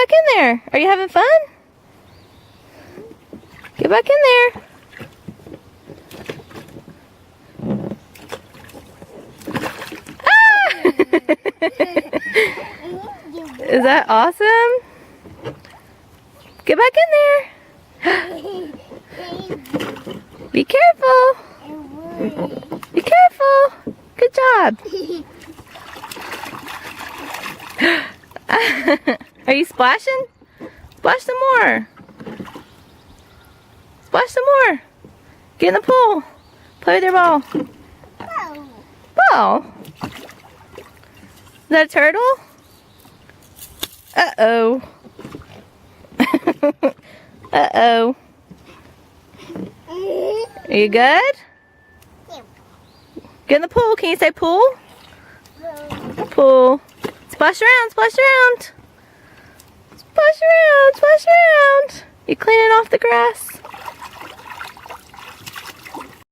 back in there. Are you having fun? Get back in there. Ah! Is that awesome? Get back in there. Be careful. Be careful. Good job. Are you splashing? Splash some more. Splash some more. Get in the pool. Play with your ball. Ball. Is that a turtle? Uh-oh. Uh-oh. Are you good? Get in the pool. Can you say pool? Pool. Splash around, splash around. Splash around, splash around. You cleaning off the grass?